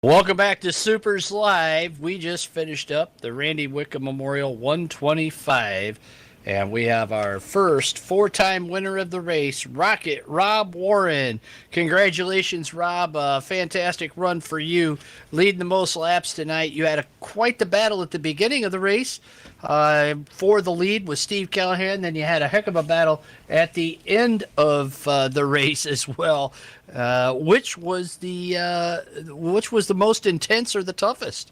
Welcome back to Supers Live. We just finished up the Randy Witkum Memorial 125, and we have our first four-time winner of the race, Rocket Rob Warren. Congratulations, Rob. Fantastic run for you, leading the most laps tonight. You had quite the battle at the beginning of the race for the lead with Steve Callahan. Then you had a heck of a battle at the end of the race as well. Which was the most intense or the toughest?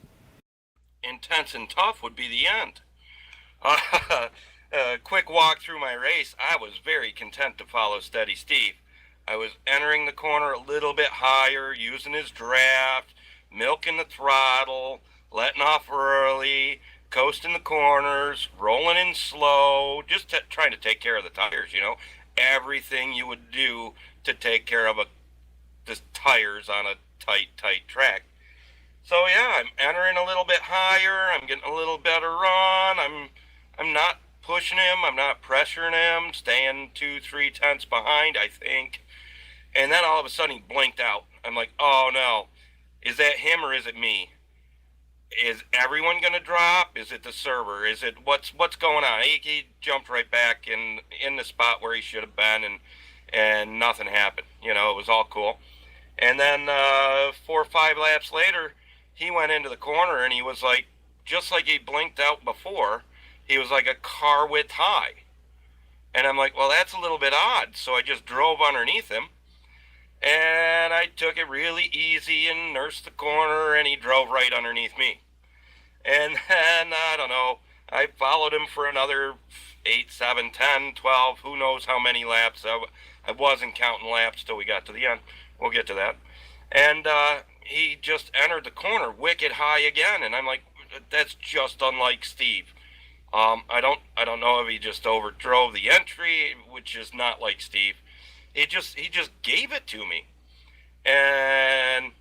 Intense and tough would be the end. Quick walk through my race. I was very content to follow Steady Steve. I was entering the corner a little bit higher, using his draft, milking the throttle, letting off early, coasting the corners, rolling in slow, just trying to take care of the tires. Everything you would do to take care of the tires on a tight track. So yeah, I'm entering a little bit higher. I'm getting a little better run. I'm not pushing him. I'm not pressuring him. Staying 2-3 tenths behind, I think. And then all of a sudden he blinked out. I'm like, oh no, is that him or is it me? Is everyone gonna drop? Is it the server? Is it what's going on? He jumped right back in the spot where he should have been, and nothing happened. It was all cool. And then 4 or 5 laps later, he went into the corner and he was like, just like he blinked out before, he was like a car width high. And I'm like, well, that's a little bit odd. So I just drove underneath him and I took it really easy and nursed the corner, and he drove right underneath me. And then, I don't know, I followed him for another 8, 7, 10, 12, who knows how many laps. I wasn't counting laps till we got to the end. We'll get to that. And he just entered the corner wicked high again, and I'm like, that's just unlike Steve. I don't know if he just overdrove the entry, which is not like Steve. He just gave it to me, and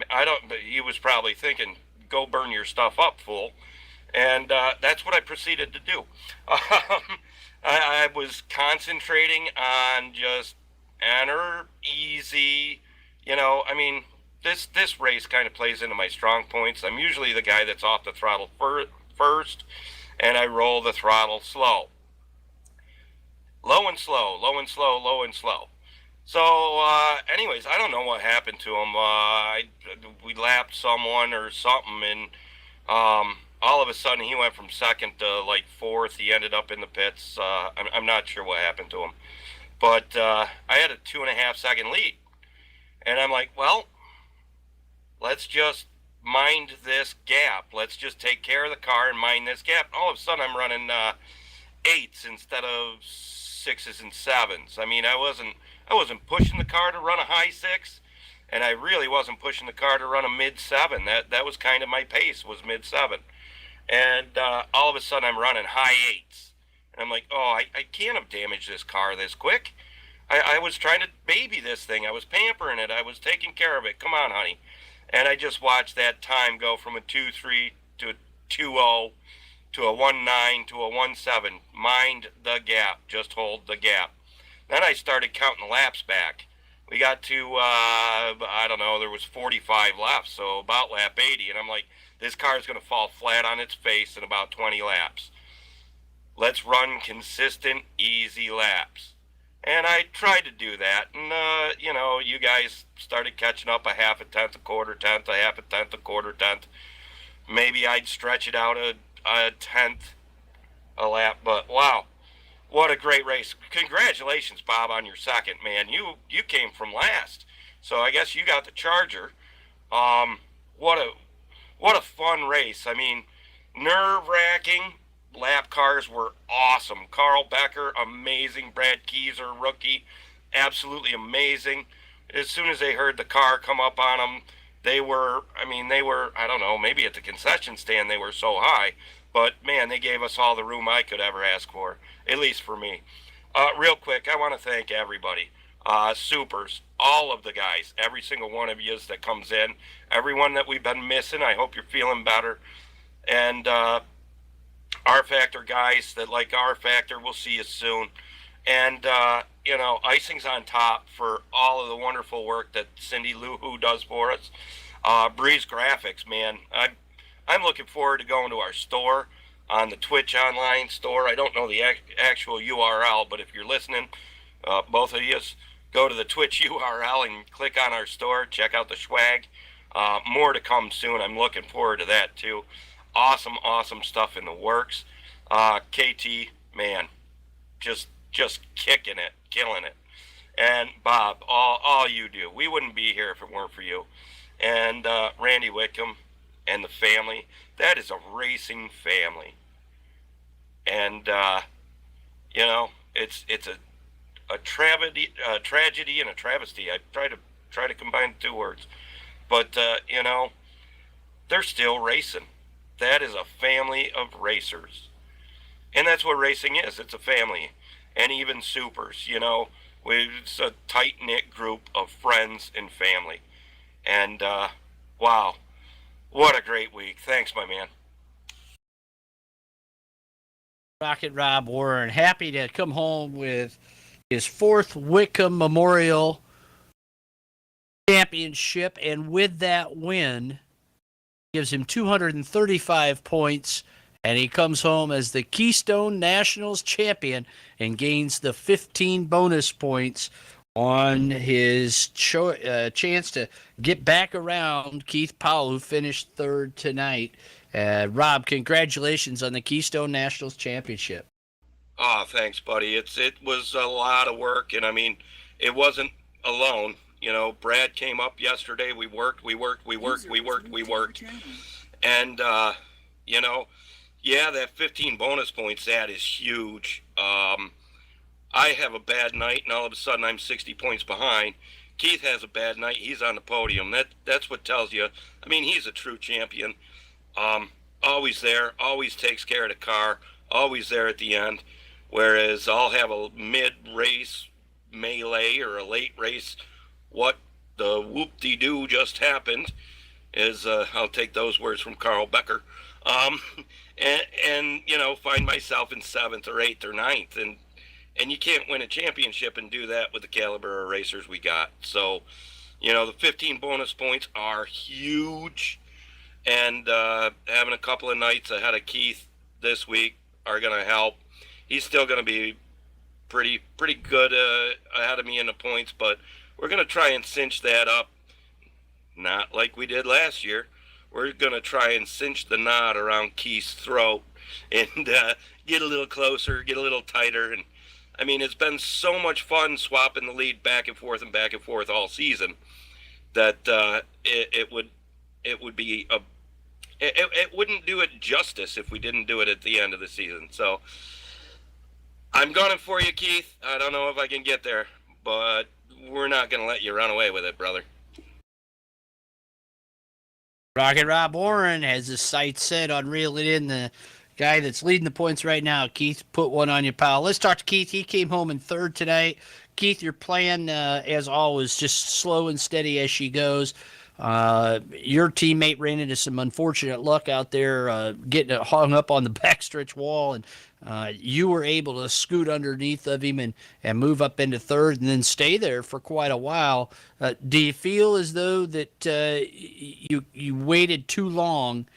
I don't. He was probably thinking, "Go burn your stuff up, fool," and that's what I proceeded to do. I was concentrating on just enter easy. I mean, this race kind of plays into my strong points. I'm usually the guy that's off the throttle first, and I roll the throttle slow. Low and slow, low and slow, low and slow. So, anyways, I don't know what happened to him. We lapped someone or something, and all of a sudden he went from second to like fourth. He ended up in the pits. I'm not sure what happened to him. But I had a 2.5 second lead. And I'm like, well, let's just mind this gap. Let's just take care of the car and mind this gap. All of a sudden I'm running eights instead of sixes and sevens. I mean, I wasn't pushing the car to run a high six, and I really wasn't pushing the car to run a mid seven. That was kind of my pace, was mid seven. And all of a sudden I'm running high eights. And I'm like, oh, I can't have damaged this car this quick. I was trying to baby this thing. I was pampering it. I was taking care of it. Come on, honey. And I just watched that time go from a 2.3 to a 2.0 to a 1.9 to a 1.7. Mind the gap. Just hold the gap. Then I started counting the laps back. We got to, I don't know, there was 45 left, so about lap 80. And I'm like, this car is going to fall flat on its face in about 20 laps. Let's run consistent, easy laps. And I tried to do that, and you guys started catching up a half a tenth, a quarter tenth, a half a tenth, a quarter tenth. Maybe I'd stretch it out a tenth a lap, but wow, what a great race! Congratulations, Bob, on your second, man. You came from last, so I guess you got the Charger. What a fun race! I mean, nerve-wracking. Lap cars were awesome. Carl Becker, amazing. Brad Keyser, rookie, absolutely amazing. As soon as they heard the car come up on them, they were, I don't know, maybe at the concession stand they were so high, but man, they gave us all the room I could ever ask for, at least for me. Real quick, I want to thank everybody. Supers, all of the guys, every single one of you that comes in, everyone that we've been missing. I hope you're feeling better. And R Factor guys that like R Factor, we'll see you soon. And icing's on top for all of the wonderful work that Cindy Lou Who does for us. Breeze Graphics, man. I'm looking forward to going to our store on the Twitch online store. I don't know the actual URL, but if you're listening, both of you, go to the Twitch URL and click on our store. Check out the swag. More to come soon. I'm looking forward to that too. Awesome, awesome stuff in the works. KT, man, just kicking it, killing it. And Bob, all you do. We wouldn't be here if it weren't for you. And Randy Witkum and the family. That is a racing family. And you know, it's a tragedy and a travesty. I try to combine the two words, but you know, they're still racing. That is a family of racers, and that's what racing is. It's a family, and even supers. You know, it's a tight knit group of friends and family. And wow, what a great week! Thanks, my man. Rocket Rob Warren, happy to come home with his 4th Wickham Memorial Championship, and with that win, gives him 235 points, and he comes home as the Keystone Nationals champion and gains the 15 bonus points on his chance to get back around Keith Powell, who finished 3rd tonight. Rob, congratulations on the Keystone Nationals championship. Oh, thanks, buddy. It was a lot of work, and I mean, it wasn't alone. You know, Brad came up yesterday. We worked, and you know, yeah, that 15 bonus points, that is huge. I have a bad night, and all of a sudden I'm 60 points behind. Keith has a bad night. He's on the podium. That's what tells you. I mean, he's a true champion. Always there, always takes care of the car, always there at the end. Whereas I'll have a mid-race melee or a late race, what the whoop-de-doo just happened is, I'll take those words from Carl Becker, and you know, find myself in 7th or 8th or 9th, and you can't win a championship and do that with the caliber of racers we got. So, you know, the 15 bonus points are huge. And having a couple of nights ahead of Keith this week are going to help. He's still going to be pretty good ahead of me in the points, but we're going to try and cinch that up. Not like we did last year. We're going to try and cinch the knot around Keith's throat and get a little closer, get a little tighter. And I mean, it's been so much fun swapping the lead back and forth all season that it would be it wouldn't do it justice if we didn't do it at the end of the season. So I'm gunning for you, Keith. I don't know if I can get there, but we're not going to let you run away with it, brother. Rocket Rob Warren has his sights set on reeling in the guy that's leading the points right now. Keith, put one on you, pal. Let's talk to Keith. He came home in 3rd tonight. Keith, your plan, as always, just slow and steady as she goes. Your teammate ran into some unfortunate luck out there, getting it hung up on the backstretch wall, and you were able to scoot underneath of him and move up into 3rd and then stay there for quite a while. Do you feel as though that you waited too long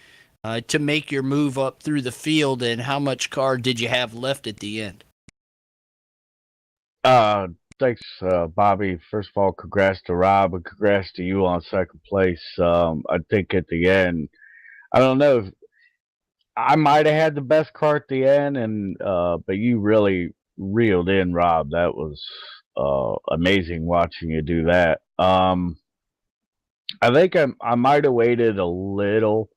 to make your move up through the field, and how much car did you have left at the end? Thanks, Bobby. First of all, congrats to Rob and congrats to you on 2nd place. I think at the end, I don't know if I might have had the best car at the end, and but you really reeled in, Rob. That was amazing watching you do that. I think I might have waited a little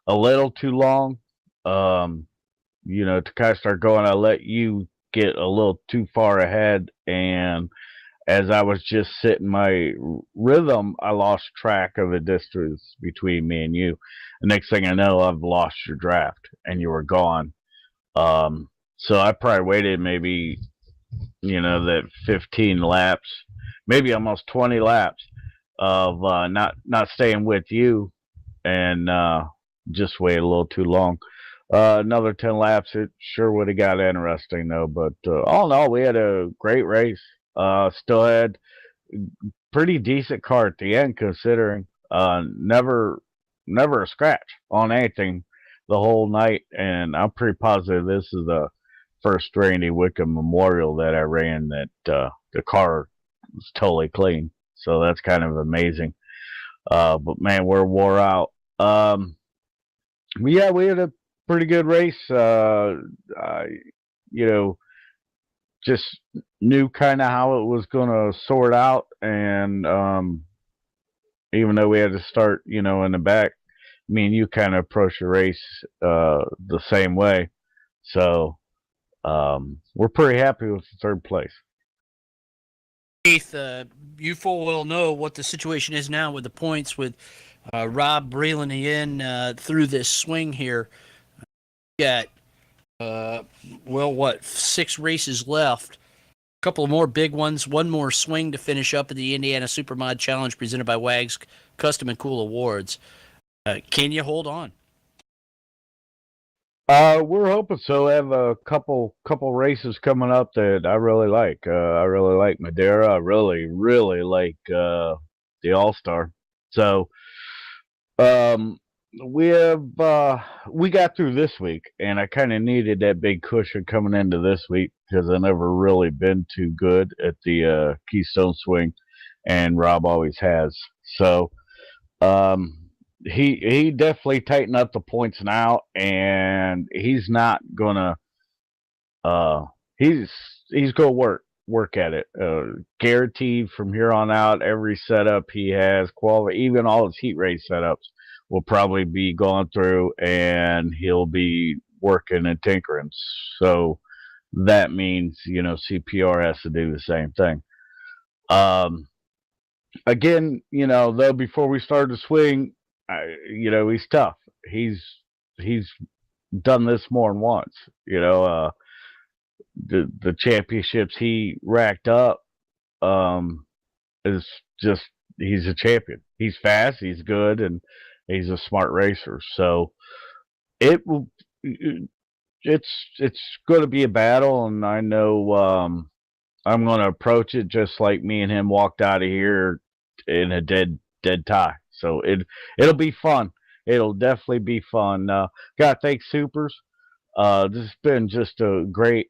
too long. You know, to kind of start going, I let you get a little too far ahead, and as I was just sitting my rhythm, I lost track of the distance between me and you. The next thing I know, I've lost your draft and you were gone. So I probably waited maybe, you know, that 15 laps, maybe almost 20 laps of not staying with you, and just waited a little too long. Another 10 laps, it sure would have got interesting, though. But all in all, we had a great race. Still had pretty decent car at the end, considering. never a scratch on anything the whole night, and I'm pretty positive this is the first Randy Witkum Memorial that I ran that the car was totally clean. So that's kind of amazing. But man, we're wore out. Yeah, we had a pretty good race. You know, just knew kind of how it was going to sort out, and even though we had to start, in the back, me and you kind of approached the race the same way. So we're pretty happy with the third place. Keith, you full well know what the situation is now with the points, with Rob reeling in through this swing here. Got 6 races left. A couple of more big ones. One more swing to finish up at the Indiana Supermod Challenge presented by Wags Custom and Cool Awards. Can you hold on? We're hoping so. I have a couple races coming up that I really like. I really like Madeira. I really like the All-Star. So we got through this week, and I kind of needed that big cushion coming into this week because I never really been too good at the Keystone swing, and Rob always has. So he definitely tightened up the points now, and he's not gonna he's gonna work at it. Guaranteed from here on out, every setup he has, quality, even all his heat race setups will probably be going through, and he'll be working and tinkering. So that means, CPR has to do the same thing. Again, though, before we started to swing, he's tough. He's done this more than once. The championships he racked up is just, he's a champion. He's fast, he's good, and he's a smart racer. So it's going to be a battle, and I know I'm going to approach it just like me and him walked out of here in a dead tie. So it'll be fun. It'll definitely be fun. Gotta thank Supers. This has been just a great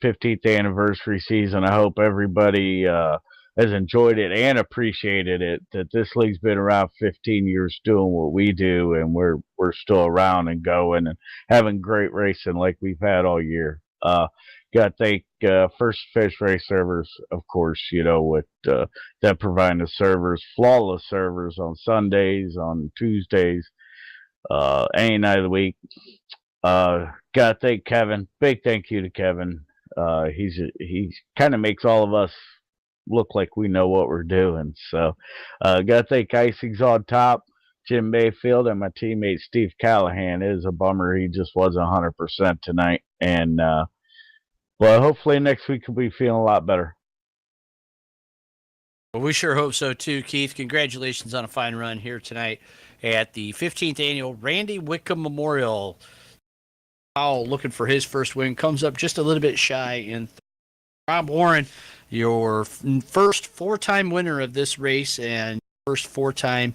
15th anniversary season. I hope everybody has enjoyed it and appreciated it. That this league's been around 15 years doing what we do, and we're still around and going and having great racing like we've had all year. Got to thank First Fish Race Servers, of course, with that providing the servers, flawless servers on Sundays, on Tuesdays, any night of the week. Got to thank Kevin. Big thank you to Kevin. He kind of makes all of us look like we know what we're doing. So got to thank Icings on Top, Jim Mayfield, and my teammate Steve Callahan. It is a bummer he just wasn't 100% tonight. And well, hopefully next week we'll be feeling a lot better. Well, we sure hope so too, Keith. Congratulations on a fine run here tonight at the 15th Annual Randy Witkum Memorial. Powell looking for his first win, comes up just a little bit shy in Rob Warren, your first 4-time winner of this race and first 4-time.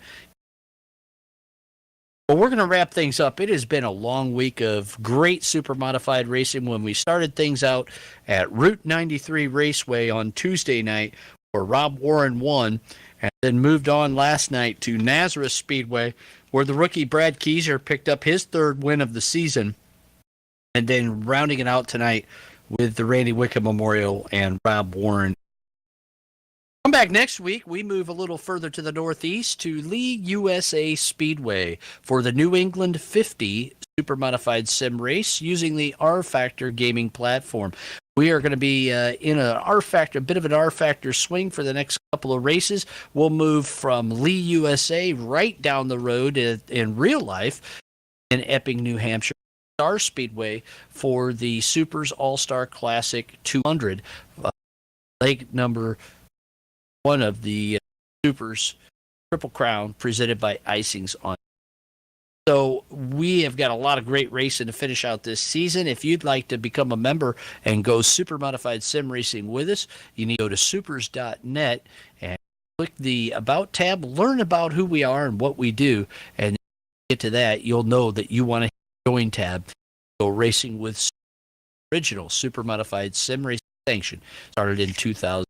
Well, we're going to wrap things up. It has been a long week of great super modified racing. When we started things out at Route 93 Raceway on Tuesday night, where Rob Warren won, and then moved on last night to Nazareth Speedway, where the rookie Brad Keyser picked up his 3rd win of the season, and then rounding it out tonight with the Randy Witkum Memorial and Rob Warren. Come back next week. We move a little further to the northeast to Lee USA Speedway for the New England 50 Super Modified Sim Race using the R Factor gaming platform. We are going to be in a bit of an R Factor swing for the next couple of races. We'll move from Lee USA right down the road in real life in Epping, New Hampshire, Star Speedway for the Supers All-Star Classic 200, leg number 1 of the Supers Triple Crown presented by Icings on. So we have got a lot of great racing to finish out this season. If you'd like to become a member and go Super Modified Sim Racing with us, you need to go to supers.net and click the About tab, learn about who we are and what we do, and get to that, you'll know that you want to hit the Join tab. Go racing with original Supermodified Sim Racing Sanction. Started in 2000.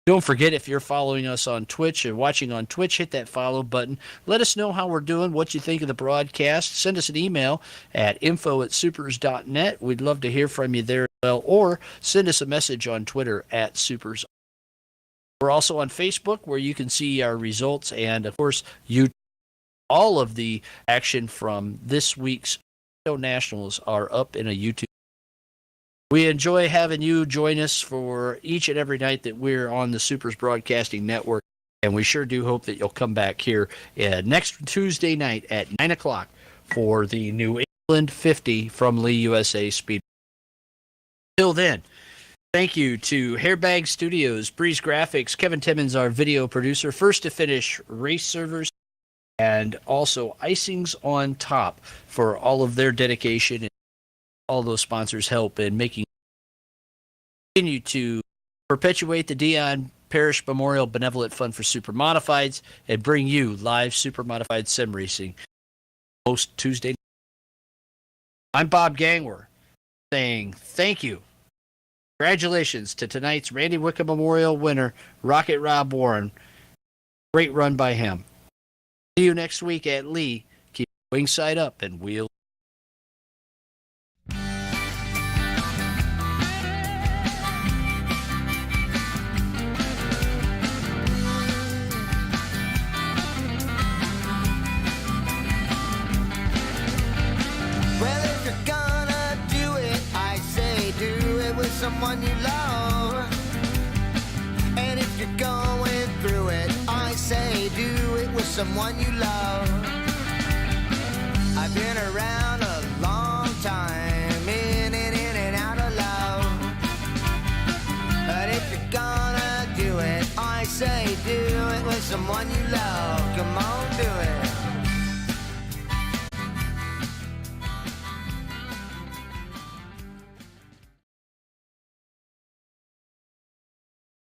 Don't forget, if you're following us on Twitch and watching on Twitch, hit that follow button. Let us know how we're doing, what you think of the broadcast. Send us an email at info@supers.net. We'd love to hear from you there as well. Or send us a message on Twitter at supers. We're also on Facebook, where you can see our results. And, of course, all of the action from this week's Keystone Nationals are up in a YouTube. We enjoy having you join us for each and every night that we're on the Supers Broadcasting Network, and we sure do hope that you'll come back here next Tuesday night at 9 o'clock for the New England 50 from Lee USA Speed. Till then, thank you to Hairbag Studios, Breeze Graphics, Kevin Timmons, our video producer, First to Finish Race Servers, and also Icings on Top for all of their dedication and all those sponsors help in making continue to perpetuate the Dion Parish Memorial Benevolent Fund for Supermodifieds and bring you live Supermodified sim racing most Tuesday. I'm Bob Gangwer saying thank you. Congratulations to tonight's Randy Witkum Memorial winner, Rocket Rob Warren. Great run by him. See you next week at Lee. Keep wing side up and wheel. Someone you love, and if you're going through it, I say do it with someone you love. I've been around a long time, in and out of love, but if you're gonna do it, I say do it with someone you love. Come on.